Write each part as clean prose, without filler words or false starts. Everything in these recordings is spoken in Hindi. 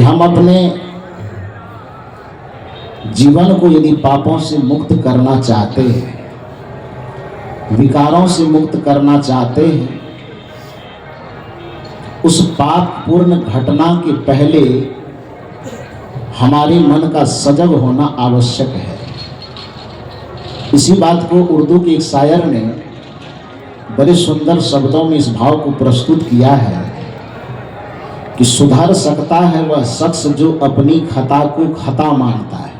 हम अपने जीवन को यदि पापों से मुक्त करना चाहते हैं, विकारों से मुक्त करना चाहते हैं, उस पाप पूर्ण घटना के पहले हमारे मन का सजग होना आवश्यक है। इसी बात को उर्दू के एक शायर ने बड़े सुंदर शब्दों में इस भाव को प्रस्तुत किया है कि सुधर सकता है वह शख्स जो अपनी खता को खता मानता है।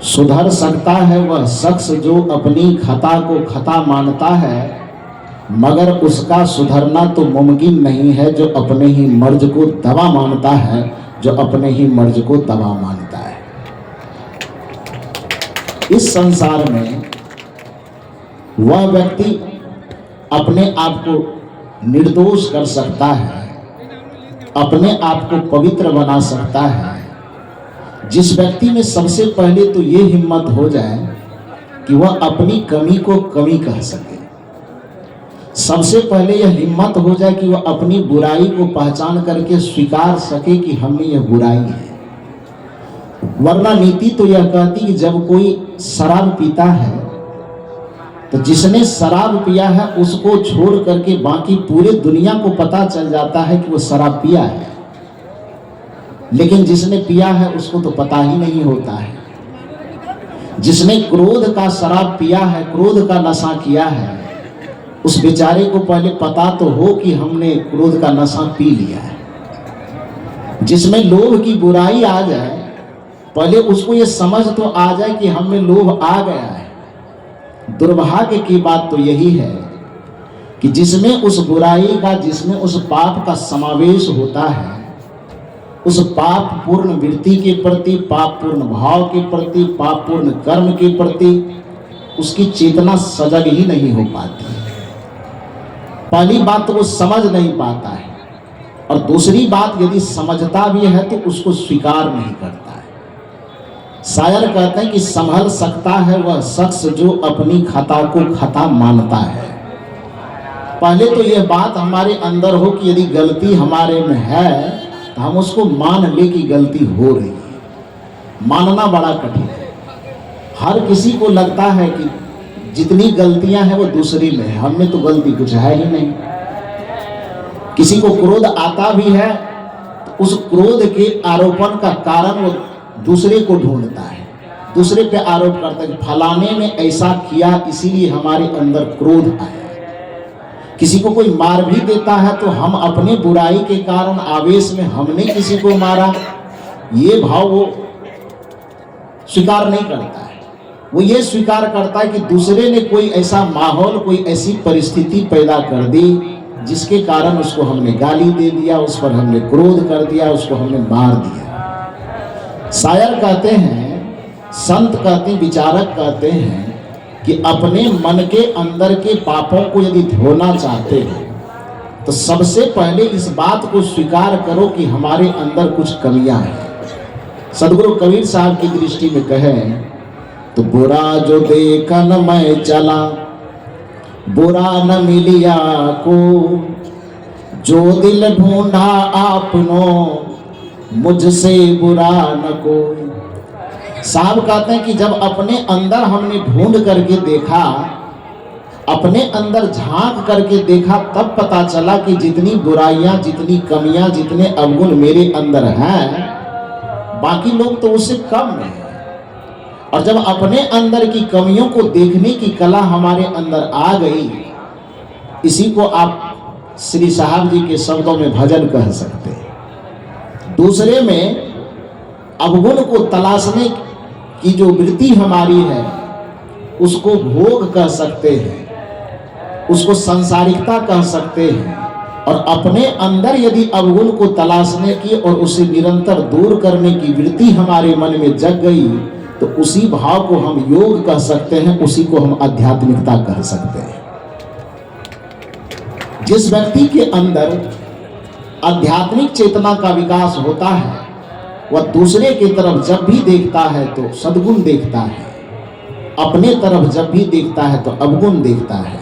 सुधर सकता है वह शख्स जो अपनी खता को खता मानता है, मगर उसका सुधरना तो मुमकिन नहीं है जो अपने ही मर्ज को दवा मानता है, जो अपने ही मर्ज को दवा मानता है। इस संसार में वह व्यक्ति अपने आप को निर्दोष कर सकता है, अपने आप को पवित्र बना सकता है, जिस व्यक्ति में सबसे पहले तो ये हिम्मत हो जाए कि वह अपनी कमी को कमी कह सके। सबसे पहले यह हिम्मत हो जाए कि वह अपनी बुराई को पहचान करके स्वीकार सके कि हमने यह बुराई है। वरना नीति तो यह कहती कि जब कोई शराब पीता है तो जिसने शराब पिया है उसको छोड़ करके बाकी पूरे दुनिया को पता चल जाता है कि वो शराब पिया है, लेकिन जिसने पिया है उसको तो पता ही नहीं होता है। जिसने क्रोध का शराब पिया है, क्रोध का नशा किया है, उस बेचारे को पहले पता तो हो कि हमने क्रोध का नशा पी लिया है। जिसमें लोभ की बुराई आ जाए, पहले उसको ये समझ तो आ जाए कि हमें लोभ आ गया है। दुर्भाग्य की बात तो यही है कि जिसमें उस बुराई का, जिसमें उस पाप का समावेश होता है, उस पाप पूर्ण वृत्ति के प्रति, पाप पूर्ण भाव के प्रति, पाप पूर्ण कर्म के प्रति उसकी चेतना सजग ही नहीं हो पाती। पहली बात तो वो समझ नहीं पाता है, और दूसरी बात यदि समझता भी है तो उसको स्वीकार नहीं करता है। शायर कहते हैं कि संभल सकता है वह शख्स जो अपनी खता को खता मानता है। पहले तो यह बात हमारे अंदर हो कि यदि गलती हमारे में है तो हम उसको मान ले कि गलती हो रही है। मानना बड़ा कठिन है। हर किसी को लगता है कि जितनी गलतियां हैं वो दूसरी में है, हम में तो गलती कुछ है ही नहीं। किसी को क्रोध आता भी है तो उस क्रोध के आरोपण का कारण वो दूसरे को ढूंढता है, दूसरे पे आरोप करता है कि फलाने ने ऐसा किया इसीलिए हमारे अंदर क्रोध आया। किसी को कोई मार भी देता है तो हम अपने बुराई के कारण आवेश में हमने किसी को मारा, ये भाव वो स्वीकार नहीं करता है। वो ये स्वीकार करता है कि दूसरे ने कोई ऐसा माहौल, कोई ऐसी परिस्थिति पैदा कर दी जिसके कारण उसको हमने गाली दे दिया, उस पर हमने क्रोध कर दिया, उसको हमने मार दिया। शायर कहते हैं, संत कहते हैं, विचारक कहते हैं कि अपने मन के अंदर के पापों को यदि धोना चाहते हो तो सबसे पहले इस बात को स्वीकार करो कि हमारे अंदर कुछ कमियां हैं। सदगुरु कबीर साहब की दृष्टि में कहें तो बुरा जो देखन मैं चला, बुरा न मिलिया को, जो दिल ढूंढा आपनो मुझसे बुरा न कोई। साहब कहते हैं कि जब अपने अंदर हमने ढूंढ करके देखा, अपने अंदर झांक करके देखा, तब पता चला कि जितनी बुराइयां, जितनी कमियां, जितने अवगुण मेरे अंदर हैं, बाकी लोग तो उससे कम में हैं। और जब अपने अंदर की कमियों को देखने की कला हमारे अंदर आ गई, इसी को आप श्री साहब जी के शब्दों में भजन कह सकते हैं। दूसरे में अवगुण को तलाशने की जो वृत्ति हमारी है उसको भोग कह सकते हैं, उसको सांसारिकता कह सकते हैं। और अपने अंदर यदि अवगुण को तलाशने की और उसे निरंतर दूर करने की वृत्ति हमारे मन में जग गई तो उसी भाव को हम योग कह सकते हैं, उसी को हम आध्यात्मिकता कह सकते हैं। जिस व्यक्ति के अंदर आध्यात्मिक चेतना का विकास होता है वह दूसरे की तरफ जब भी देखता है तो सद्गुण देखता है, अपने तरफ जब भी देखता है तो अवगुण देखता है।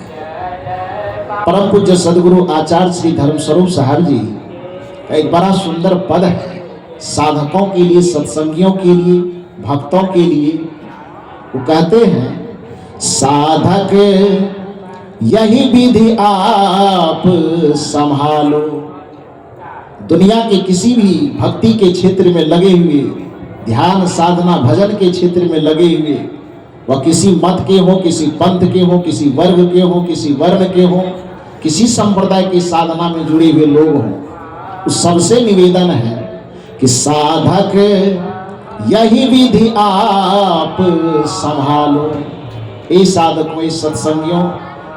परम पूज्य सदगुरु आचार्य श्री धर्मस्वरूप साहब जी एक बड़ा सुंदर पद है साधकों के लिए, सत्संगियों के लिए, भक्तों के लिए। वो कहते हैं, साधक यही विधि आप संभालो। दुनिया के किसी भी भक्ति के क्षेत्र में लगे हुए, ध्यान साधना भजन के क्षेत्र में लगे हुए, वह किसी मत के हो, किसी पंथ के हो, किसी वर्ग के हो, किसी वर्ण के हो, किसी संप्रदाय की साधना में जुड़े हुए लोग हों, उस सबसे निवेदन है कि साधक यही विधि आप संभालो। ये साधकों, इस सत्संगियों,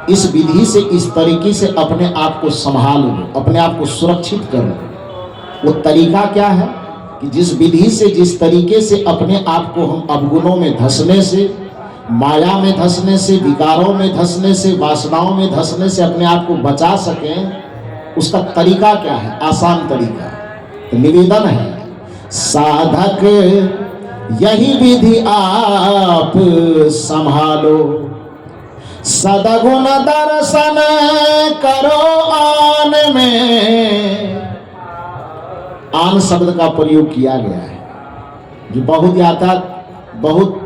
इस विधि से, इस तरीके से अपने आप को संभाल लो, अपने आप को सुरक्षित कर लो। वो तरीका क्या है कि जिस विधि से, जिस तरीके से अपने आप को हम अवगुणों में धंसने से, माया में धंसने से, विकारों में धंसने से, वासनाओं में धंसने से अपने आप को बचा सकें, उसका तरीका क्या है? आसान तरीका। तो निवेदन है, साधक यही विधि आप संभालो। सदगुण दर्शन करो आन में। आन शब्द का प्रयोग किया गया है, जो बहुत बहुत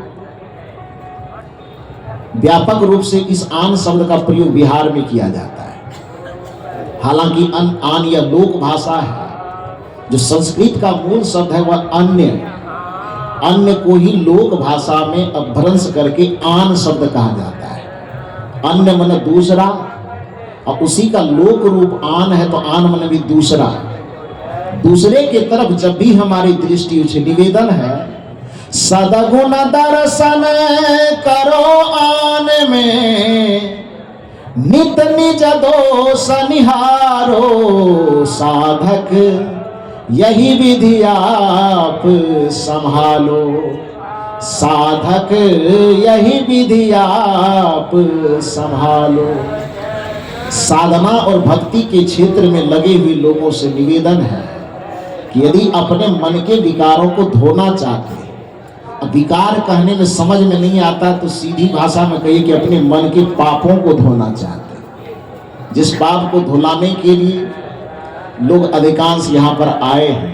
व्यापक रूप से इस आन शब्द का प्रयोग बिहार में किया जाता है। हालांकि आन यह लोक भाषा है, जो संस्कृत का मूल शब्द है वह अन्य को ही लोक भाषा में अपभ्रंश करके आन शब्द कहा जाता है। अन्य मन दूसरा, और उसी का लोक रूप आन है, तो आन मन भी दूसरा। दूसरे के तरफ जब भी हमारी दृष्टि उसे, निवेदन है, सदगुण दर्शन करो आन में, नित निज दोष निहारो। साधक यही विधि आप संभालो। साधक यही विधि आप संभालो। साधना और भक्ति के क्षेत्र में लगे हुए लोगों से निवेदन है कि यदि अपने मन के विकारों को धोना चाहते, विकार कहने में समझ में नहीं आता तो सीधी भाषा में कहिए कि अपने मन के पापों को धोना चाहते, जिस पाप को धुलाने के लिए लोग अधिकांश यहाँ पर आए हैं।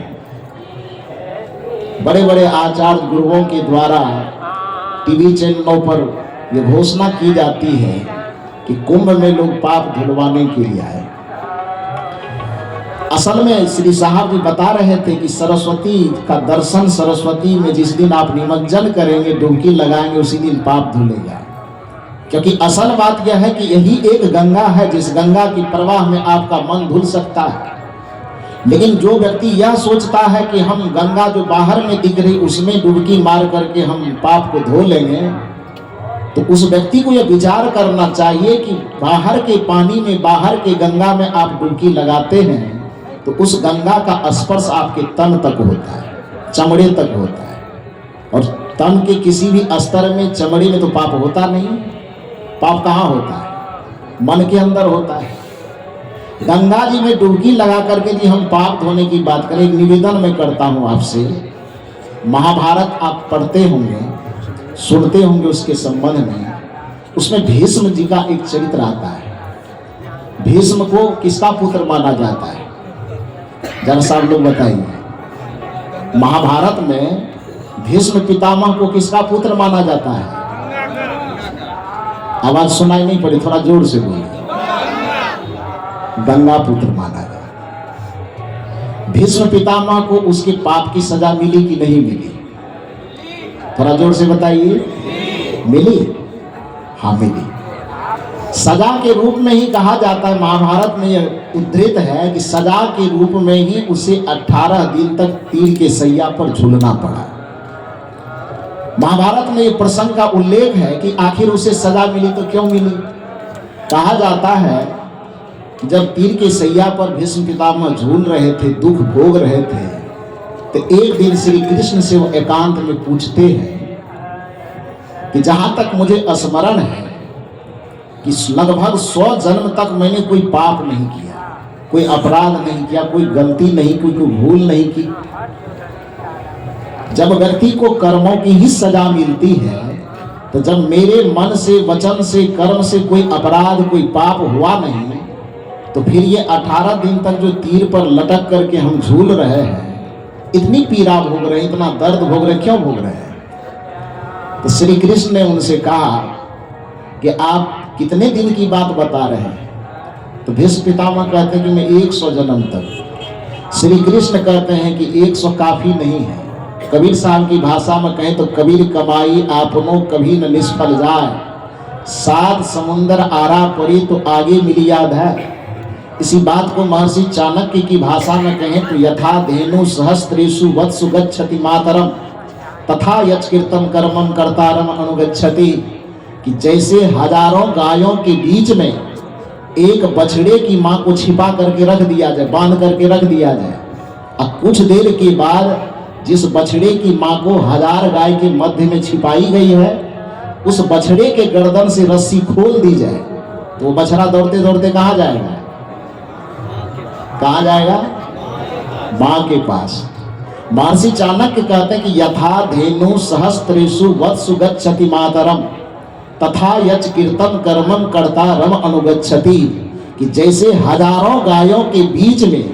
बड़े बड़े आचार्य गुरुओं के द्वारा टीवी चैनलों पर यह घोषणा की जाती है कि कुंभ में लोग पाप धुलवाने के लिए आए। असल में श्री साहब जी बता रहे थे कि सरस्वती का दर्शन, सरस्वती में जिस दिन आप निमज्जन करेंगे, डुबकी लगाएंगे, उसी दिन पाप धुलेगा। क्योंकि असल बात यह है कि यही एक गंगा है जिस गंगा की प्रवाह में आपका मन धुल सकता है। लेकिन जो व्यक्ति यह सोचता है कि हम गंगा जो बाहर में दिख रही उसमें डुबकी मार करके हम पाप को धो लेंगे, तो उस व्यक्ति को यह विचार करना चाहिए कि बाहर के पानी में, बाहर के गंगा में आप डुबकी लगाते हैं तो उस गंगा का स्पर्श आपके तन तक होता है, चमड़े तक होता है। और तन के किसी भी स्तर में, चमड़े में तो पाप होता नहीं। पाप कहाँ होता है? मन के अंदर होता है। गंगा जी में डुबकी लगा करके यदि हम पाप धोने की बात करें, एक निवेदन मैं करता हूँ आपसे। महाभारत आप पढ़ते होंगे, सुनते होंगे उसके संबंध में। उसमें भीष्म जी का एक चरित्र आता है। भीष्म को किसका पुत्र माना जाता है? जरा साहब लोग बताइए। महाभारत में भीष्म पितामह को किसका पुत्र माना जाता है? आवाज सुनाई नहीं पड़ी, थोड़ा जोर से बोलिए। गंगा पुत्र माना गया। भीष्म पितामह को उसके पाप की सजा मिली कि नहीं मिली? थोड़ा जोर से बताइए। मिली? हाँ मिली। सजा के रूप में ही कहा जाता है, महाभारत में यह उद्धृत है कि सजा के रूप में ही उसे 18 दिन तक तीर के सैया पर झूलना पड़ा। महाभारत में यह प्रसंग का उल्लेख है कि आखिर उसे सजा मिली तो क्यों मिली। कहा जाता है जब तीर के सैया पर भीष्म पितामह झूल रहे थे, दुख भोग रहे थे, तो एक दिन श्री कृष्ण से वो एकांत में पूछते हैं कि जहां तक मुझे स्मरण है कि लगभग 100 जन्म तक मैंने कोई पाप नहीं किया, कोई अपराध नहीं किया, कोई गलती नहीं की, कोई भूल नहीं की। जब व्यक्ति को कर्मों की ही सजा मिलती है, तो जब मेरे मन से, वचन से, कर्म से कोई अपराध, कोई पाप हुआ नहीं, तो फिर ये 18 दिन तक जो तीर पर लटक करके हम झूल रहे हैं, इतनी पीड़ा भोग रहे हैं, इतना दर्द भोग रहे हैं, क्यों भोग रहे हैं? तो श्री कृष्ण ने उनसे कहा कि आप कितने दिन की बात बता रहे हैं? तो भीष्म पितामह कहते हैं कि मैं 100 जन्म तक। श्री कृष्ण कहते हैं कि 100 काफी नहीं है। कबीर साहब की भाषा में कहें तो कबीर कमाई आपनों कभी न निष्फल जाए, 7 समुंदर आरा पड़ी तो आगे मिली याद है। इसी बात को महर्षि चाणक्य की भाषा में कहें तो यथा धेनु सहस्त्रेषु वत्सु गच्छति मातरम तथा यत्कृतं कर्मं कर्तारम अनुगच्छति, कि जैसे हजारों गायों के बीच में एक बछड़े की माँ को छिपा करके रख दिया जाए, बांध करके रख दिया जाए, और कुछ देर के बाद जिस बछड़े की माँ को 1000 गाय के मध्य में छिपाई गई है, उस बछड़े के गर्दन से रस्सी खोल दी जाए, तो वो बछड़ा दौड़ते दौड़ते कहाँ जाएगा? कहाँ जाएगा? माँ के पास। महर्षि चाणक्य कहते हैं कि यथा धेनु सहस्त्रेषु वत्सु गच्छति मातरम तथा यत्कृतं कर्मं कर्तारम अनुगच्छति, कि जैसे हजारों गायों के बीच में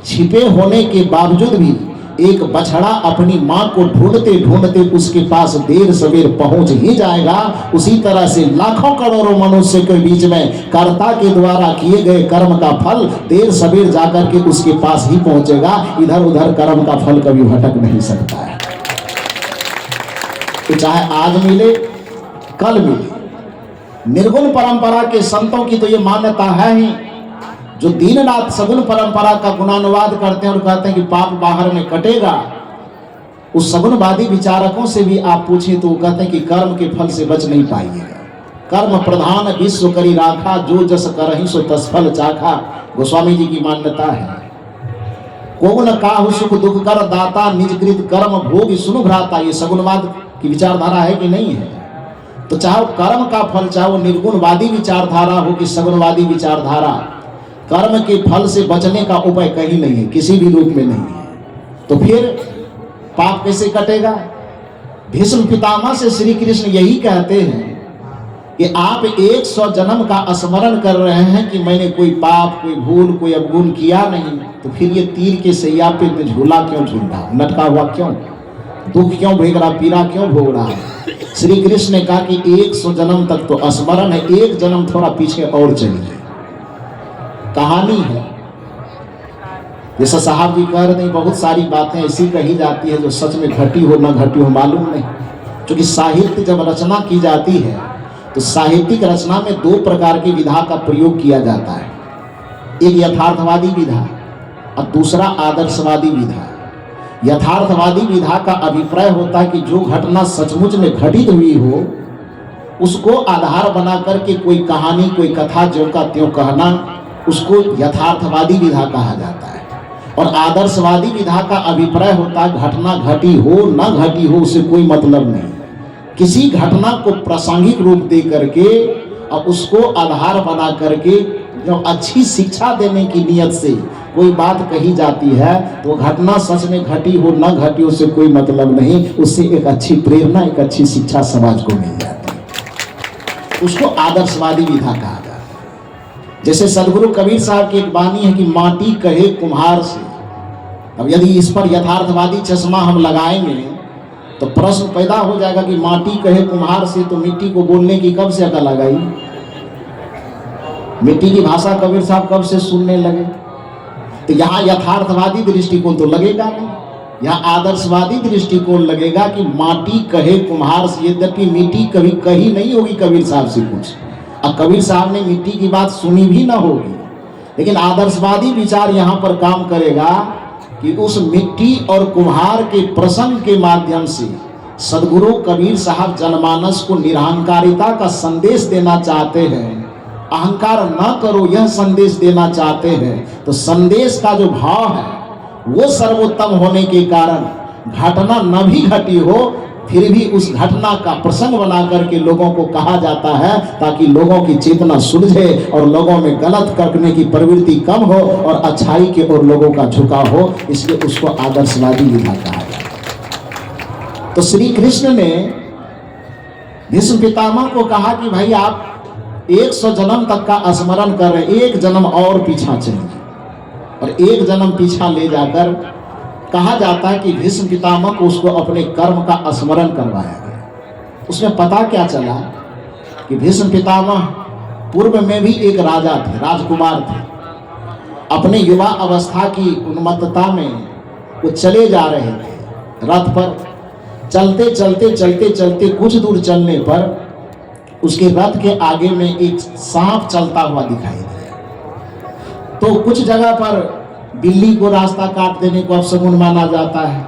छिपे होने के बावजूद भी एक बछड़ा अपनी माँ को ढूंढते ढूंढते उसके पास देर सवेर पहुंच ही जाएगा, उसी तरह से लाखों करोड़ों मनुष्य के बीच में कर्ता के द्वारा किए गए कर्म का फल देर सवेर जाकर के उसके पास ही पहुंचेगा। इधर उधर कर्म का फल कभी भटक नहीं सकता है। तो चाहे आज मिले कल मिले, निर्गुण परंपरा के संतों की तो ये मान्यता है ही, जो दिन रात सगुण परंपरा का गुणानुवाद करते हैं और कहते हैं कि पाप बाहर में कटेगा, उस सगुणवादी विचारकों से भी आप पूछें तो वो कहते हैं कि कर्म के फल से बच नहीं पाइएगा। कर्म प्रधान विश्व करी राखा, जो जस करहि सो तस फल चाखा, गोस्वामी जी की मान्यता है। को न काहु सुख दुख कर दाता, निजकृत कर्म भोग सुनु भ्राता, ये सगुणवाद की विचारधारा है कि नहीं है? तो चाहे कर्म का फल, चाहे वो निर्गुणवादी विचारधारा हो कि सगुणवादी विचारधारा, कर्म के फल से बचने का उपाय कहीं नहीं है, किसी भी रूप में नहीं है। तो फिर पाप कैसे कटेगा? भीष्म पितामह से श्री कृष्ण यही कहते हैं कि आप 100 जन्म का स्मरण कर रहे हैं कि मैंने कोई पाप, कोई भूल, कोई अवगुण किया नहीं, तो फिर ये तीर के सैया पे में झूला क्यों झूल रहा, लटका हुआ क्यों, दुख क्यों भेग रहा, पीड़ा क्यों भोग रहा? श्री कृष्ण ने कहा कि 100 जन्म तक तो स्मरण है, 1 जन्म थोड़ा पीछे और चलिए। कहानी है, जैसा साहब जी कह रहे हैं, बहुत सारी बातें ऐसी कही जाती है जो सच में घटी हो ना घटी हो मालूम नहीं। क्योंकि साहित्य जब रचना की जाती है तो साहित्यिक रचना में 2 प्रकार की विधा का प्रयोग किया जाता है, एक यथार्थवादी विधा और दूसरा आदर्शवादी विधा। यथार्थवादी विधा का अभिप्राय होता है कि जो घटना सचमुच में घटित हुई हो उसको आधार बना करके कोई कहानी, कोई कथा ज्यों का त्यों कहना, उसको यथार्थवादी विधा कहा जाता है। और आदर्शवादी विधा का अभिप्राय होता है घटना घटी हो न घटी हो उससे कोई मतलब नहीं, किसी घटना को प्रासंगिक रूप दे करके और उसको आधार बना करके जो अच्छी शिक्षा देने की नियत से कोई बात कही जाती है, तो घटना सच में घटी हो न घटी उससे कोई मतलब नहीं, उससे एक अच्छी प्रेरणा, एक अच्छी शिक्षा समाज को मिल जाती है, उसको आदर्शवादी विधा कहा जाता है। जैसे सदगुरु कबीर साहब की एक वाणी है कि माटी कहे कुम्हार से। अब यदि इस पर यथार्थवादी चश्मा हम लगाएंगे तो प्रश्न पैदा हो जाएगा कि माटी कहे कुम्हार से, तो मिट्टी को बोलने की कब से अकल आ गई? मिट्टी की भाषा कबीर साहब कब से सुनने लगे? तो यहाँ यथार्थवादी दृष्टिकोण तो लगेगा नहीं, यहाँ आदर्शवादी दृष्टिकोण लगेगा कि माटी कहे कुम्हार से। यद्यपि मिट्टी कभी कही नहीं होगी कबीर साहब से कुछ, और कबीर साहब ने मिट्टी की बात सुनी भी ना होगी, लेकिन आदर्शवादी विचार यहाँ पर काम करेगा कि उस मिट्टी और कुम्हार के प्रसंग के माध्यम से सदगुरु कबीर साहब जनमानस को निरहंकारिता का संदेश देना चाहते हैं, अहंकार न करो यह संदेश देना चाहते हैं। तो संदेश का जो भाव है वो सर्वोत्तम होने के कारण घटना न भी घटी हो फिर भी उस घटना का प्रसंग बना करके लोगों को कहा जाता है, ताकि लोगों की चेतना सुलझे और लोगों में गलत करने की प्रवृत्ति कम हो और अच्छाई के ओर लोगों का झुकाव हो, इसलिए उसको आदर्शवादी विधा कहा जाता है। तो श्री कृष्ण ने भीष्म पितामह को कहा कि भाई आप 100 जन्म तक का स्मरण कर रहे, एक जन्म और पीछा चलिए, और एक जन्म पीछा ले जाकर कहा जाता है कि भीष्म पितामह को उसको अपने कर्म का स्मरण करवाया गया। उसमें पता क्या चला कि भीष्म पितामह पूर्व में भी एक राजा थे, राजकुमार थे। अपने युवा अवस्था की उन्मत्तता में वो चले जा रहे थे रथ पर। चलते चलते चलते चलते कुछ दूर चलने पर उसके रथ के आगे में एक सांप चलता हुआ दिखाई दिया। तो कुछ जगह पर बिल्ली को रास्ता काट देने को अपशगुन माना जाता है,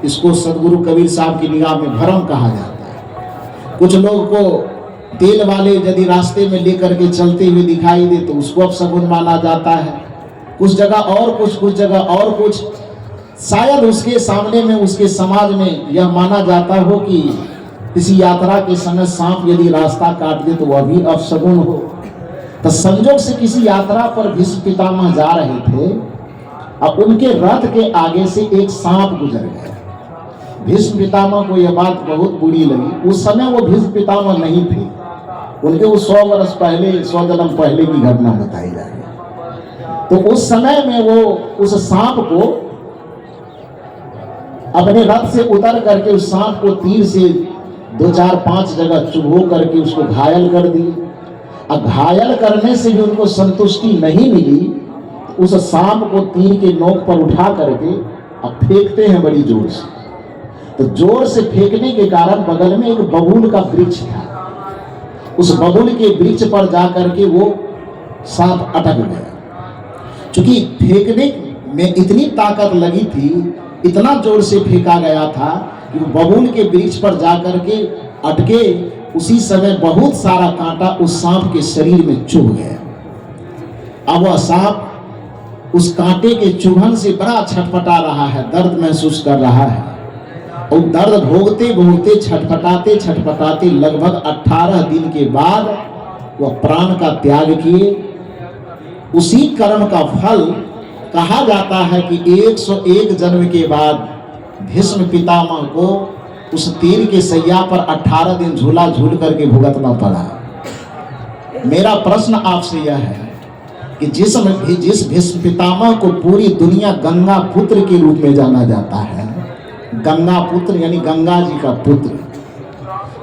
इसको सदगुरु कबीर साहब की निगाह में भ्रम कहा जाता है। कुछ लोग को तेल वाले यदि रास्ते में लेकर के चलते हुए दिखाई दे तो उसको अपशगुन माना जाता है। कुछ जगह और कुछ जगह और कुछ। शायद उसके सामने में, उसके समाज में यह माना जाता हो कि किसी यात्रा के समय सांप यदि रास्ता काट दे तो वह भी अपशगुन हो। तो संजोग से किसी यात्रा पर भीष्म पितामह जा रहे थे और उनके रथ के आगे से एक सांप गुजर गया। भीष्म पितामह को यह बात बहुत बुरी लगी। उस समय वो भीष्म पितामह नहीं थे, उनके वो 100 वर्ष पहले, 100 जन्म पहले की घटना बताई जा रही। तो उस समय में वो उस सांप को अपने रथ से उतर करके उस सांप को तीर से 2, 4, 5 जगह चुभो करके उसको घायल कर दी। अब घायल करने से भी उनको संतुष्टि नहीं मिली, उस सांप को तीर के नोक पर उठा करके अब फेंकते हैं बड़ी जोर से। तो जोर से फेंकने के कारण बगल में एक बबूल का वृक्ष था, उस बबूल के वृक्ष पर जाकर के वो सांप अटक गया। क्योंकि फेंकने में इतनी ताकत लगी थी, इतना जोर से फेंका गया था कि वो बबूल के वृक्ष पर जाकर के अटके। उसी समय बहुत सारा कांटा उस सांप के शरीर में चुभ गया। अब वह सांप उस कांटे के चुभन से बड़ा छटपटा रहा है, दर्द महसूस कर रहा है। और दर्द भोगते भोगते छटपटाते छटपटाते लगभग 18 दिन के बाद वह प्राण का त्याग किए। उसी कर्म का फल कहा जाता है कि 101 जन्म के बाद भीष्म पितामह को उस तीर के सैया पर 18 दिन झूला झूल करके भुगतना पड़ा। मेरा प्रश्न आपसे यह है कि जिस भीष्म पितामह को पूरी दुनिया गंगा पुत्र के रूप में जाना जाता है, गंगा पुत्र यानी गंगा जी का पुत्र,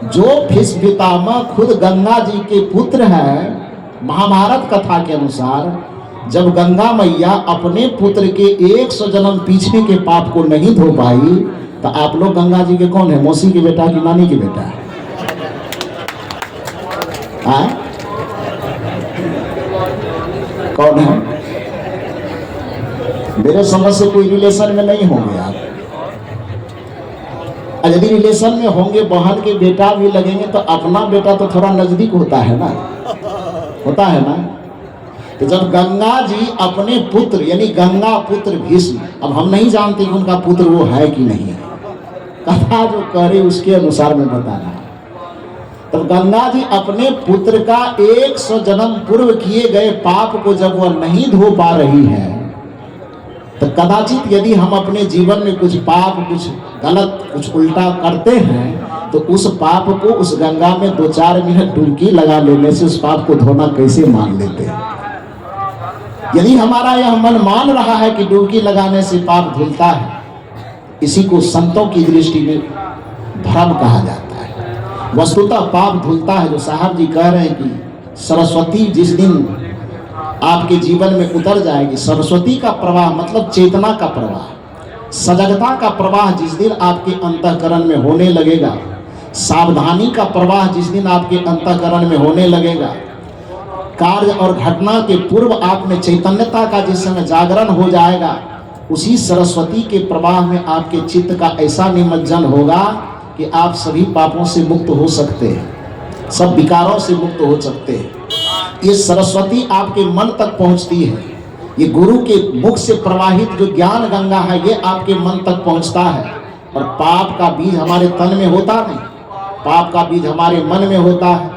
जो भीष्म पितामह खुद गंगा जी के पुत्र है, महाभारत कथा के अनुसार जब गंगा मैया अपने पुत्र के 100 जन्म पीछे के पाप को नहीं धो पाई, तो आप लोग गंगा जी के कौन है? मौसी के बेटा की नानी के बेटा है? कौन है? मेरे समझ से कोई रिलेशन में नहीं होंगे आप। यदि रिलेशन में होंगे, बहन के बेटा भी लगेंगे तो अपना बेटा तो थोड़ा नजदीक होता है ना, होता है ना। तो जब गंगा जी अपने पुत्र यानी गंगा पुत्र भीष्म, अब हम नहीं जानते कि उनका पुत्र वो है कि नहीं है, कथा जो कह रही उसके अनुसार मैं बता रहा। तब गंगा जी अपने पुत्र का 100 जन्म पूर्व किए गए पाप को जब वह नहीं धो पा रही है, तो कदाचित यदि हम अपने जीवन में कुछ पाप, कुछ गलत, कुछ उल्टा करते हैं, तो उस पाप को उस गंगा में 2-4 मिनट डुबकी लगा लेने से उस पाप को धोना कैसे मान लेते हैं। यदि हमारा यह मन मान रहा है कि डुबकी लगाने से पाप धुलता है, इसी को संतों की दृष्टि में भ्रम कहा जाता है। वस्तुतः पाप धुलता है। जो साहब जी कह रहे हैं कि सरस्वती जिस दिन आपके जीवन में उतर जाएगी, सरस्वती का प्रवाह मतलब चेतना का प्रवाह, सजगता का प्रवाह जिस दिन आपके अंतःकरण में होने लगेगा, सावधानी का प्रवाह जिस दिन आपके अंतःकरण में होने लगेगा, कार्य और घटना के पूर्व आप में चैतन्यता का जिस समय जागरण हो जाएगा, उसी सरस्वती के प्रवाह में आपके चित्त का ऐसा निमज्जन होगा कि आप सभी पापों से मुक्त हो सकते हैं, सब विकारों से मुक्त हो सकते हैं। ये सरस्वती आपके मन तक पहुंचती है। ये गुरु के मुख से प्रवाहित जो ज्ञान गंगा है, ये आपके मन तक पहुंचता है। और पाप का बीज हमारे तन में होता नहीं, पाप का बीज हमारे मन में होता है।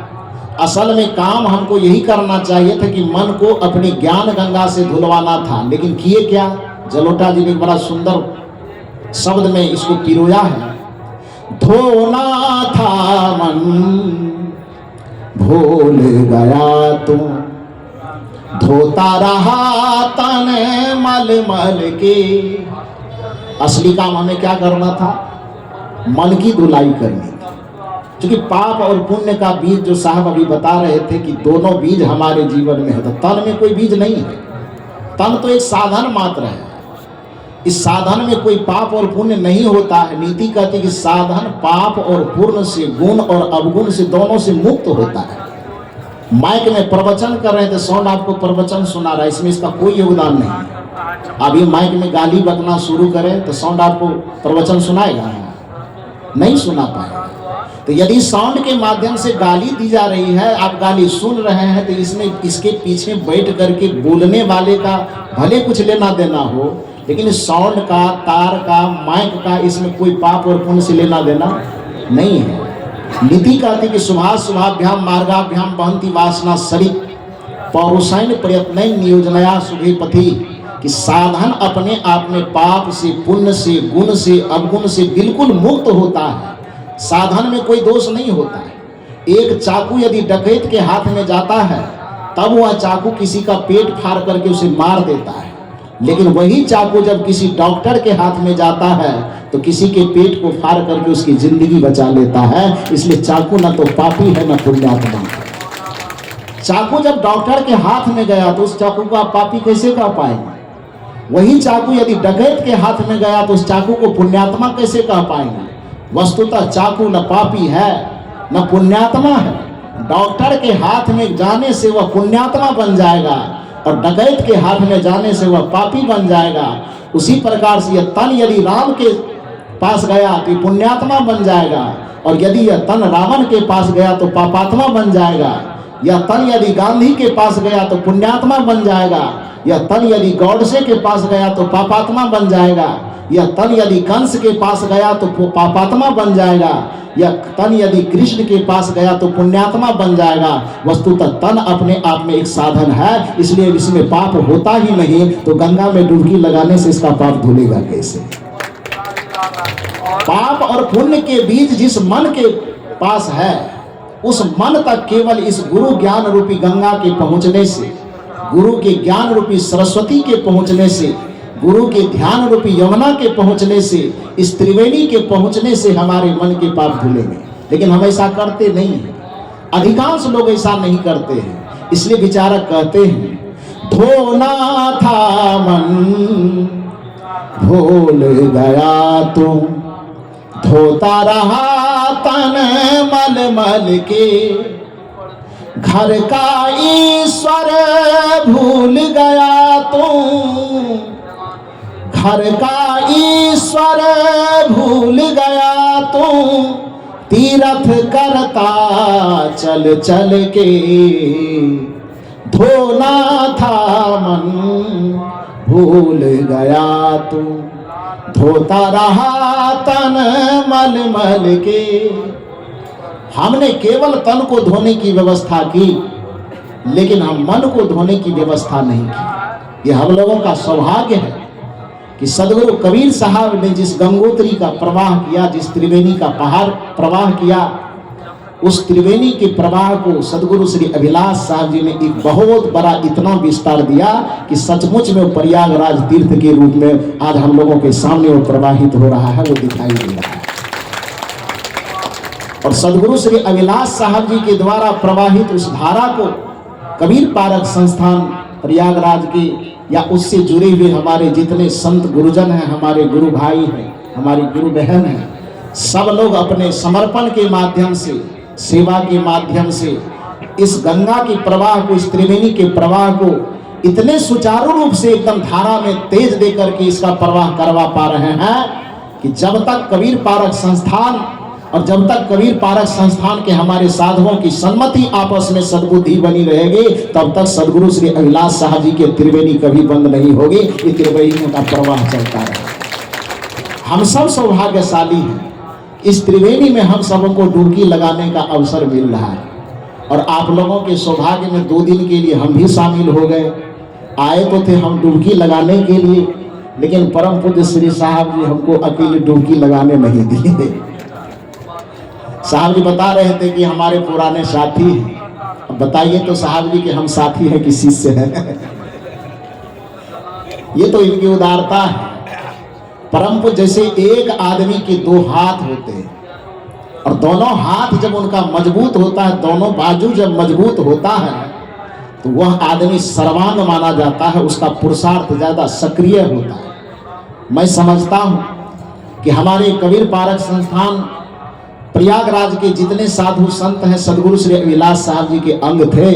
असल में काम हमको यही करना चाहिए था कि मन को अपनी ज्ञान गंगा से धुलवाना था, लेकिन किए क्या? जलोटा जी ने बड़ा सुंदर शब्द में इसको पिरोया है। धोना था मन भूल गया तू, धोता रहा तन मल मल के। असली काम हमें क्या करना था? मन की धुलाई करनी थी। क्योंकि पाप और पुण्य का बीज जो साहब अभी बता रहे थे कि दोनों बीज हमारे जीवन में है, तो तन में कोई बीज नहीं है। तन तो एक साधन मात्र है। इस साधन में कोई पाप और पुण्य नहीं होता है। नीति कहती है कि साधन पाप और पुण्य से, गुण और अवगुण से, दोनों से मुक्त होता है। माइक में प्रवचन कर रहे थे, साउंड आपको प्रवचन सुना रहा है, इसमें इसका कोई योगदान नहीं है। अभी माइक में गाली बकना शुरू करें तो साउंड आपको प्रवचन सुनाएगा? नहीं सुना पाएगा। तो यदि साउंड के माध्यम से गाली दी जा रही है, आप गाली सुन रहे हैं, तो इसमें इसके पीछे बैठ करके बोलने वाले का भले कुछ लेना देना हो, लेकिन साउंड का, तार का, माइक का, इसमें कोई पाप और पुण्य से लेना देना नहीं है। नीति कहती कि शुभाभ्याम मार्गाभ्याम बहंती वासना सरी पौरुषायन प्रयत्न नियोजनया शुभे पथि। कि साधन अपने आप में पाप से, पुण्य से, गुण से, अवगुण से बिल्कुल मुक्त होता है। साधन में कोई दोष नहीं होता है। एक चाकू यदि डकैत के हाथ में जाता है, तब वह चाकू किसी का पेट फाड़ करके उसे मार देता है। लेकिन वही चाकू जब किसी डॉक्टर के हाथ में जाता है, तो किसी के पेट को फाड़ करके उसकी जिंदगी बचा लेता है। इसलिए चाकू न तो पापी है न पुण्यात्मा। चाकू जब डॉक्टर के हाथ में गया, तो उस चाकू को आप पापी कैसे कह पाएंगे? वही चाकू यदि डकैत के हाथ में गया, तो उस चाकू को पुण्यात्मा कैसे कह पाएंगे? वस्तुतः चाकू न पापी है न पुण्यात्मा है। डॉक्टर के हाथ में जाने से वह पुण्यात्मा बन जाएगा, और डकैत के हाथ में जाने से वह पापी बन जाएगा। उसी प्रकार से यह तन यदि राम के पास गया तो पुण्यात्मा बन जाएगा, और यदि यह तन रावण के पास गया तो पापात्मा बन जाएगा। यह तन यदि गांधी के पास गया तो पुण्यात्मा बन जाएगा। यह तन यदि गौडसे के पास गया तो पापात्मा बन जाएगा। यह तन यदि कंस के पास गया तो पापात्मा बन जाएगा। यह तन यदि कृष्ण के पास गया तो पुण्यात्मा बन जाएगा। वस्तुतः तन अपने आप में एक साधन है, इसलिए इसमें पाप होता ही नहीं। तो गंगा में डुबकी लगाने से इसका पाप धुलेगा कैसे? पाप और पुण्य के बीज जिस मन के पास है, उस मन तक केवल इस गुरु ज्ञान रूपी गंगा के पहुंचने से, गुरु के ज्ञान रूपी सरस्वती के पहुंचने से, गुरु के ध्यान रूपी यमुना के पहुंचने से, इस त्रिवेणी के पहुंचने से हमारे मन के पाप धुलेंगे। लेकिन हम ऐसा करते नहीं हैं। अधिकांश लोग ऐसा नहीं करते हैं। इसलिए विचारक कहते हैं, धोना था मन भूल गया तू, धोता रहा तन मल मल के। घर का ईश्वर भूल गया तू, घर का ईश्वर भूल गया तू। तीरथ करता चल चल के, धोना था मन भूल गया तू, धोता रहा तन मल मल के। हमने केवल तन को धोने की व्यवस्था की, लेकिन हम मन को धोने की व्यवस्था नहीं की। यह हम लोगों का सौभाग्य है कि सदगुरु कबीर साहब ने जिस गंगोत्री का प्रवाह किया, जिस त्रिवेणी का पहाड़ प्रवाह किया, उस त्रिवेणी के प्रवाह को सदगुरु श्री अभिलाष साहब जी ने एक बहुत बड़ा इतना विस्तार दिया कि सचमुच में प्रयागराज तीर्थ के रूप में आज हम लोगों के सामने वो प्रवाहित हो रहा है, वो दिखाई दे रहा है। और सदगुरु श्री अभिलाष साहब जी के द्वारा प्रवाहित उस धारा को कबीर पारक संस्थान प्रयागराज के या उससे जुड़े हुए हमारे जितने संत गुरुजन हैं, हमारे गुरु भाई हैं, हमारी गुरु बहन हैं, सब लोग अपने समर्पण के माध्यम से, सेवा के माध्यम से इस गंगा के प्रवाह को, इस त्रिवेणी के प्रवाह को इतने सुचारू रूप से एकदम धारा में तेज दे करके इसका प्रवाह करवा पा रहे हैं कि जब तक कबीर पारक संस्थान और जब तक कबीर पारक संस्थान के हमारे साधुओं की सम्मति आपस में सद्बुद्धि बनी रहेगी, तब तक सदगुरु श्री अभिलाष साहब जी के त्रिवेणी कभी बंद नहीं होगी। ये त्रिवेणी का प्रवाह चलता है। हम सब सौभाग्यशाली हैं। इस त्रिवेणी में हम सबों को डुबकी लगाने का अवसर मिल रहा है, और आप लोगों के सौभाग्य में 2 दिन के लिए हम भी शामिल हो गए। आए तो थे हम डुबकी लगाने के लिए, लेकिन परम पूज्य श्री साहब जी हमको अकेले डुबकी लगाने नहीं दिए। साहब जी बता रहे थे कि हमारे पुराने साथी हैं, अब बताइए तो साहब जी कि हम साथी हैं कि शिष्य हैं? ये तो इनकी उदारता है। परम पूज्य जैसे एक आदमी के दो हाथ होते हैं और दोनों हाथ जब उनका मजबूत होता है, दोनों बाजू जब मजबूत होता है तो वह आदमी सर्वांग माना जाता है, उसका पुरुषार्थ ज्यादा सक्रिय होता है। मैं समझता हूं कि हमारे कबीर पारक संस्थान प्रयागराज के जितने साधु संत हैं सदगुरु श्री अविलास साहब जी के अंग थे,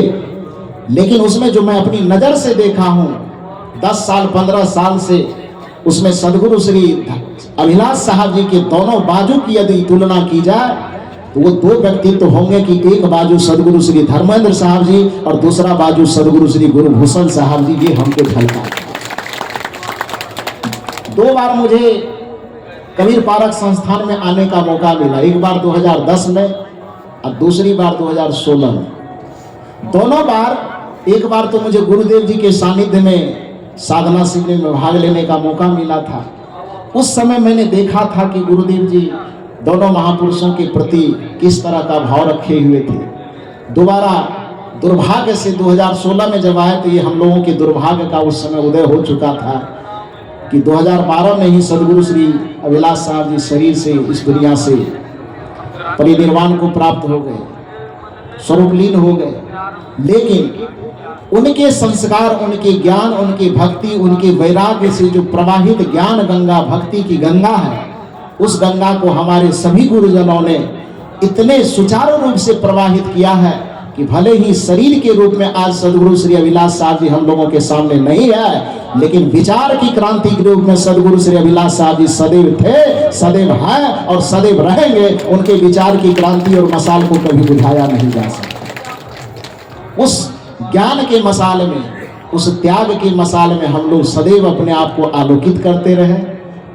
लेकिन उसमें जो मैं अपनी नजर से देखा हूं 10 साल 15 साल से, उसमें सदगुरु श्री अविलास साहब जी के दोनों बाजू की यदि तुलना की जाए तो वो दो व्यक्ति तो होंगे कि एक बाजू सदगुरु श्री धर्मेंद्र साहब जी और दूसरा बाजू सदगुरु श्री गुरुभूषण साहब जी। ये हमको झलका। 2 बार मुझे कबीर पारक संस्थान में आने का मौका मिला, एक बार 2010 में और दूसरी बार 2016 में। दोनों बार, एक बार तो मुझे गुरुदेव जी के सानिध्य में साधना शिविर में भाग लेने का मौका मिला था। उस समय मैंने देखा था कि गुरुदेव जी दोनों महापुरुषों के प्रति किस तरह का भाव रखे हुए थे। दोबारा दुर्भाग्य से 2016 में जब आए तो ये हम लोगों के दुर्भाग्य का उस समय उदय हो चुका था कि 2012 में ही सदगुरु श्री अविलास साहब जी शरीर से इस दुनिया से परिनिर्वाण को प्राप्त हो गए, स्वरूपलीन हो गए। लेकिन उनके संस्कार, उनके ज्ञान, उनकी भक्ति, उनके वैराग्य से जो प्रवाहित ज्ञान गंगा, भक्ति की गंगा है, उस गंगा को हमारे सभी गुरुजनों ने इतने सुचारू रूप से प्रवाहित किया है कि भले ही शरीर के रूप में आज सदगुरु श्री अविलास साहब जी हम लोगों के सामने नहीं है, लेकिन विचार की क्रांति के रूप में सदगुरु श्री अविलास साहब जी सदैव थे, सदैव हैं और सदैव रहेंगे। उनके विचार की क्रांति और मसाल को कभी बुझाया नहीं जा सकता। उस ज्ञान के मसाल में, उस त्याग के मसाल में हम लोग सदैव अपने आप को आलोकित करते रहे,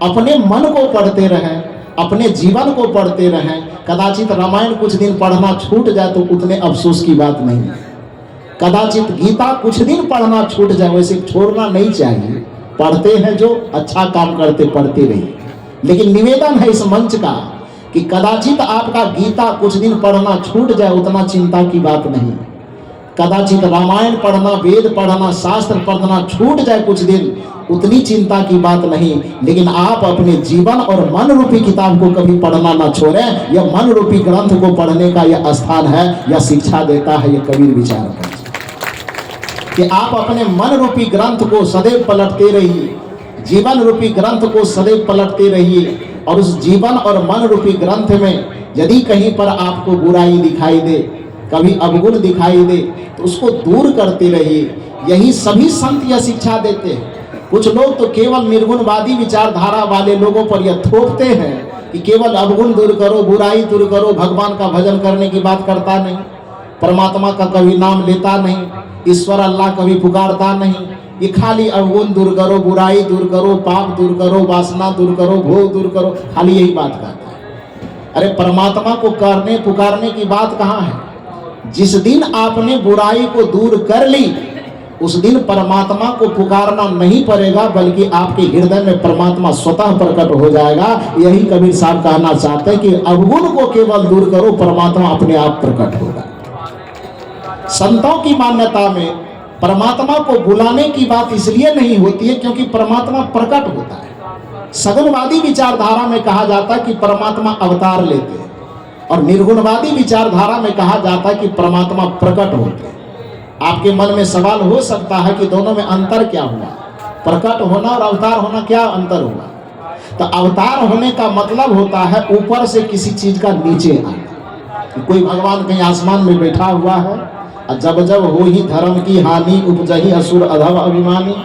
अपने मन को पढ़ते रहें, अपने जीवन को पढ़ते रहें। कदाचित रामायण कुछ दिन पढ़ना छूट जाए तो उतने अफसोस की बात नहीं है। कदाचित गीता कुछ दिन पढ़ना छूट जाए, वैसे छोड़ना नहीं चाहिए। पढ़ते हैं जो अच्छा काम करते, पढ़ते रहिए। लेकिन निवेदन है इस मंच का कि कदाचित आपका गीता कुछ दिन पढ़ना छूट जाए, उतना चिंता की बात नहीं। कदाचित रामायण पढ़ना, वेद पढ़ना, शास्त्र पढ़ना छूट जाए कुछ दिन, उतनी चिंता की बात नहीं। लेकिन आप अपने जीवन और मन रूपी किताब को कभी पढ़ना ना छोड़ें। यह मन रूपी ग्रंथ को पढ़ने का यह स्थान है, यह शिक्षा देता है, यह कबीर विचार है कि आप अपने मन रूपी ग्रंथ को सदैव पलटते रहिए, जीवन रूपी ग्रंथ को सदैव पलटते रहिए। और उस जीवन और मन रूपी ग्रंथ में यदि कहीं पर आपको बुराई दिखाई दे, कभी अवगुण दिखाई दे, तो उसको दूर करते रहिए। यही सभी संत यह शिक्षा देते हैं। कुछ लोग तो केवल निर्गुणवादी विचारधारा वाले लोगों पर यह थोपते हैं कि केवल अवगुण दूर करो, बुराई दूर करो, भगवान का भजन करने की बात करता नहीं, परमात्मा का कभी नाम लेता नहीं, ईश्वर अल्लाह कभी पुकारता नहीं। ये खाली अवगुण दूर करो, बुराई दूर करो, पाप दूर करो, वासना दूर करो, भोग दूर करो, खाली यही बात करता है। अरे परमात्मा को करने पुकारने की बात कहाँ है? जिस दिन आपने बुराई को दूर कर ली, उस दिन परमात्मा को पुकारना नहीं पड़ेगा, बल्कि आपके हृदय में परमात्मा स्वतः प्रकट हो जाएगा। यही कबीर साहब कहना चाहते हैं कि अवगुण को केवल दूर करो, परमात्मा अपने आप प्रकट होगा। संतों की मान्यता में परमात्मा को बुलाने की बात इसलिए नहीं होती है क्योंकि परमात्मा प्रकट होता है। सगुणवादी विचारधारा में कहा जाता है कि परमात्मा अवतार लेते हैं, और निर्गुणवादी विचारधारा में कहा जाता है कि परमात्मा प्रकट होते हैं। आपके मन में सवाल हो सकता है कि दोनों में अंतर क्या हुआ? प्रकट होना और अवतार होना क्या अंतर हुआ? तो अवतार होने का मतलब होता है ऊपर से किसी चीज का नीचे आना। कोई भगवान कहीं आसमान में बैठा हुआ है और जब जब हो ही धर्म की हानि, उपजही असुर अधम अभिमानी,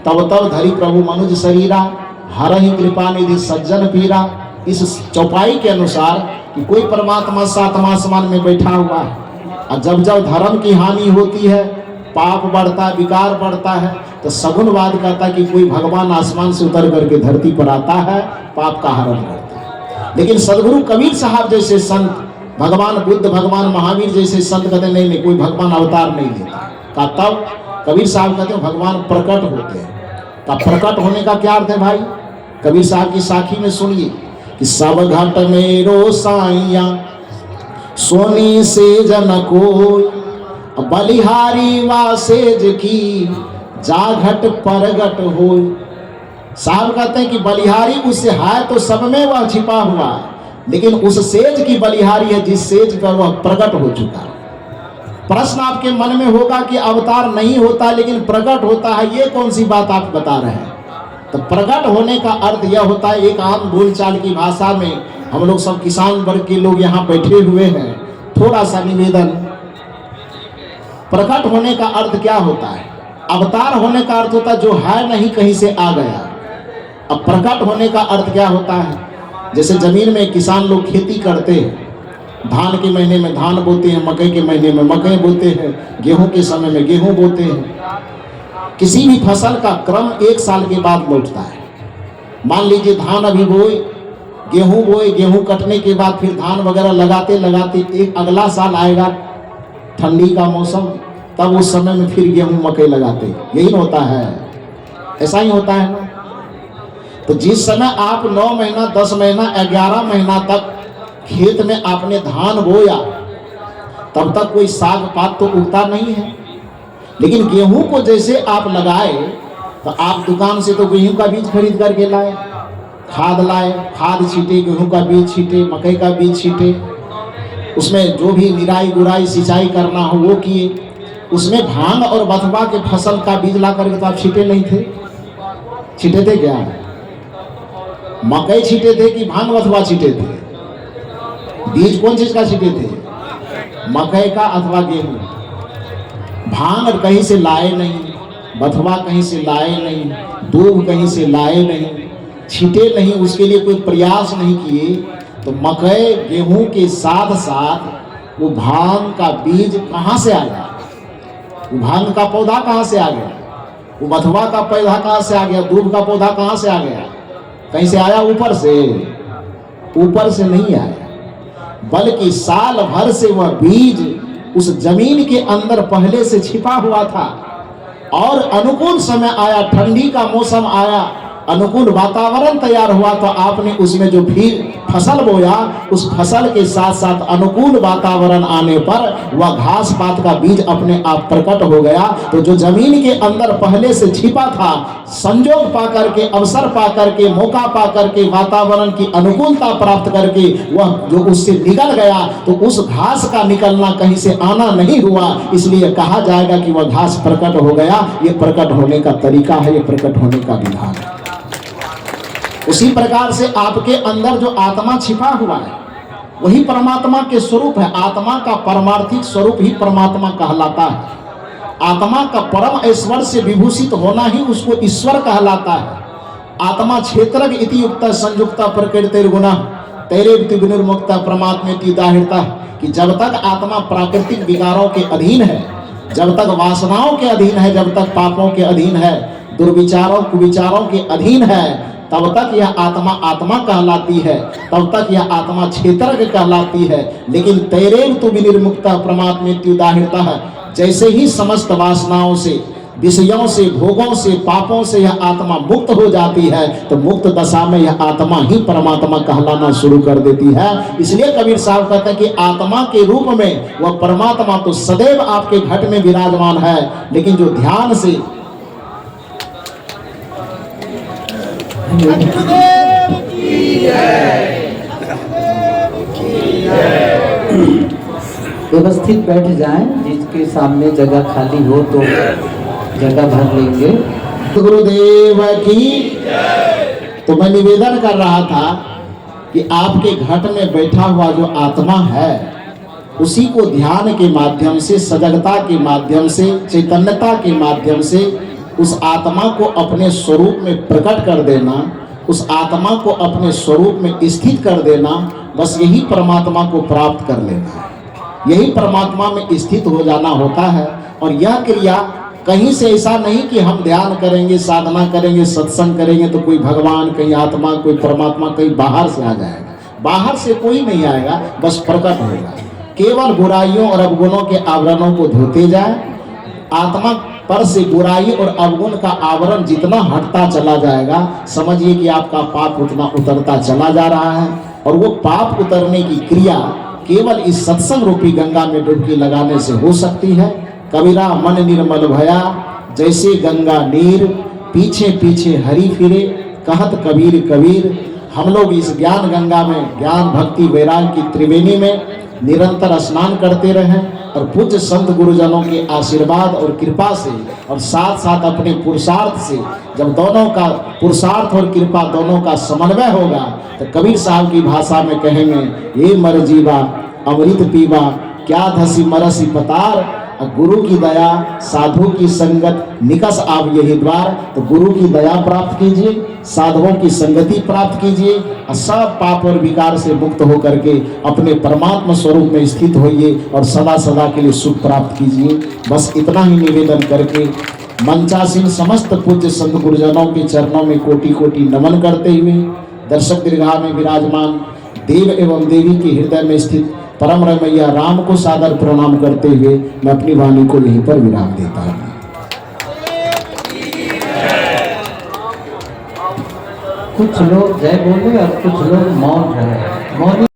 तब तब धरी प्रभु मनुज शरीरा, हर ही कृपा निधि सज्जन पीरा। इस चौपाई के अनुसार कि कोई परमात्मा सातवां आसमान में बैठा हुआ है, और जब जब धर्म की हानि होती है, पाप बढ़ता है, विकार बढ़ता है, तो सगुणवाद कहता है कि कोई भगवान आसमान से उतर करके धरती पर आता है, पाप का हरण करता है। लेकिन सदगुरु कबीर साहब जैसे संत, भगवान बुद्ध, भगवान महावीर जैसे संत कहते नहीं, कोई भगवान अवतार नहीं लेता। का तब कबीर साहब कहते हैं भगवान प्रकट होते हैं। तब प्रकट होने का क्या अर्थ है भाई? कबीर साहब की साखी में सुनिए कि सब घट मेरो साइया, सोनी से जन कोई, बलिहारी वा सेज की जाघट परगट हो। साहब कहते हैं कि बलिहारी उससे है तो सब में वह छिपा हुआ, लेकिन उस सेज की बलिहारी है जिस सेज पर वह प्रकट हो चुका। प्रश्न आपके मन में होगा कि अवतार नहीं होता लेकिन प्रकट होता है, ये कौन सी बात आप बता रहे हैं? तो प्रकट होने का अर्थ यह होता है, एक आम बोलचाल की भाषा में, हम लोग सब किसान वर्ग के लोग यहाँ बैठे हुए हैं, थोड़ा सा निवेदन, प्रकट होने का अर्थ क्या होता है? अवतार होने का अर्थ होता है जो है नहीं कहीं से आ गया। अब प्रकट होने का अर्थ क्या होता है? जैसे जमीन में किसान लोग खेती करते हैं, धान के महीने में धान बोते हैं, मकई के महीने में मकई बोते हैं, गेहूं के समय में गेहूं बोते हैं। किसी भी फसल का क्रम एक साल के बाद लौटता है। मान लीजिए धान अभी बोए, गेहूं कटने के बाद फिर धान वगैरह लगाते लगाते एक अगला साल आएगा ठंडी का मौसम, तब उस समय में फिर गेहूं मकई लगाते। यही होता है, ऐसा ही होता है ना। तो जिस समय आप 9 महीना 10 महीना 11 महीना तक खेत में आपने धान बोया, तब तक कोई साग पात तो उगता नहीं है। लेकिन गेहूं को जैसे आप लगाए तो आप दुकान से तो गेहूं का बीज खरीद करके लाए, खाद लाए, खाद छीटे, गेहूं का बीज छीटे, मकई का बीज छीटे, उसमें जो भी निराई गुराई सिंचाई करना हो वो किए। उसमें भांग और बथुआ के फसल का बीज ला करके तो आप छीटे नहीं थे? छीटे थे क्या? मकई छीटे थे कि भांग बथुआ छीटे थे? बीज कौन चीज का छीटे थे? मकई का अथवा गेहूं। भांग कहीं से लाए नहीं, बथुआ कहीं से लाए नहीं, दूब कहीं से लाए नहीं, छीटे नहीं, उसके लिए कोई प्रयास नहीं किए। तो मकई गेहूं के साथ साथ वो भांग का बीज कहां से आ गया? वो भांग का पौधा कहां से आ गया? वो बथुआ का पौधा कहां से आ गया? दूब का पौधा कहां से आ गया? कहीं से आया? ऊपर से? ऊपर से नहीं आया, बल्कि साल भर से वह बीज उस जमीन के अंदर पहले से छिपा हुआ था। और अनुकूल समय आया, ठंडी का मौसम आया, अनुकूल वातावरण तैयार हुआ, तो आपने उसमें जो फिर फसल बोया, उस फसल के साथ साथ अनुकूल वातावरण आने पर वह घास पात का बीज अपने आप प्रकट हो गया। तो जो जमीन के अंदर पहले से छिपा था, संजोग पा करके, अवसर पा करके, मौका पा करके, वातावरण की अनुकूलता प्राप्त करके वह जो उससे निकल गया, तो उस घास का निकलना कहीं से आना नहीं हुआ, इसलिए कहा जाएगा कि वह घास प्रकट हो गया। ये प्रकट होने का तरीका है, ये प्रकट होने का विधान है। उसी प्रकार से आपके अंदर जो आत्मा छिपा हुआ है वही परमात्मा के स्वरूप है। आत्मा का परमार्थिक स्वरूप ही परमात्मा कहलाता है। आत्मा का परम ऐश्वर्य से विभूषित होना ही उसको ईश्वर कहलाता है। आत्मा क्षेत्रज्ञ इति युक्त संयुक्त प्रकृतिर्गुणः तैरेव विनिर्मुक्त परमात्मेति दाहिरता, कि जब तक आत्मा प्राकृतिक विकारों के अधीन है, जब तक वासनाओं के अधीन है, जब तक पापों के अधीन है, दुर्विचारों कुविचारों के अधीन है, तब तक यह आत्मा आत्मा कहलाती है, तब तक यह आत्मा क्षेत्रज्ञ कहलाती है। लेकिन तैरेव तु विनिर्मुक्त परमात्मेति दाहिरता है, जैसे ही समस्त वासनाओं से, विषयों से, भोगों से, पापों से यह आत्मा मुक्त हो जाती है, तो मुक्त दशा में यह आत्मा ही परमात्मा कहलाना शुरू कर देती है। इसलिए कबीर साहब कहते हैं कि आत्मा के रूप में वह परमात्मा तो सदैव आपके घट में विराजमान है, लेकिन जो ध्यान से व्यवस्थित बैठ जाएं, जिसके सामने जगह खाली हो तो जगह भर लेंगे। गुरुदेव की। तो मैं निवेदन कर रहा था कि आपके घट में बैठा हुआ जो आत्मा है, उसी को ध्यान के माध्यम से, सजगता के माध्यम से, चैतन्यता के माध्यम से उस आत्मा को अपने स्वरूप में प्रकट कर देना, उस आत्मा को अपने स्वरूप में स्थित कर देना, बस यही परमात्मा को प्राप्त कर लेना है। यही परमात्मा में स्थित हो जाना होता है। और यह क्रिया कहीं से ऐसा नहीं कि हम ध्यान करेंगे, साधना करेंगे, सत्संग करेंगे तो कोई भगवान, कहीं आत्मा, कोई परमात्मा कहीं बाहर से आ जाएगा। बाहर से कोई नहीं आएगा, बस प्रकट होगा। केवल बुराइयों और अवगुणों के आवरणों को धोते जाए। आत्मा पर से बुराई और अवगुण का आवरण जितना हटता चला जाएगा, समझिए कि आपका पाप उतना उतरता चला जा रहा है। और वो पाप उतरने की क्रिया केवल इस सत्संग रूपी गंगा में डुबकी लगाने से हो सकती है। कबीरा मन निर्मल भया, जैसे गंगा नीर, पीछे पीछे हरि फिरे, कहत कबीर कबीर। हम लोग इस ज्ञान गंगा में, ज्ञान भक्ति वैराग की त्रिवेणी में निरंतर स्नान करते रहें और पूज्य संत गुरुजनों के आशीर्वाद और कृपा से और साथ साथ अपने पुरुषार्थ से, जब दोनों का पुरुषार्थ और कृपा दोनों का समन्वय होगा तो कबीर साहब की भाषा में कहेंगे, ये मर जीवा अमृत पीवा, क्या धसी मरसी पतार। गुरु की दया, साधु की संगत, निकस आप यही द्वार। तो गुरु की दया प्राप्त कीजिए, साधुओं की संगति प्राप्त कीजिए और सब पाप और विकार से मुक्त होकर के अपने परमात्मा स्वरूप में स्थित होइए और सदा सदा के लिए सुख प्राप्त कीजिए। बस इतना ही निवेदन करके मंचासीन समस्त पूज्य संत गुरुजनों के चरणों में कोटि कोटि नमन करते हुए, दर्शक दीर्घा में विराजमान देव एवं देवी के हृदय में स्थित परम रमैया राम को सादर प्रणाम करते हुए मैं अपनी वाणी को यहीं पर विराम देता हूँ। कुछ लोग जय बोले और कुछ लोग मौन रहे। मौन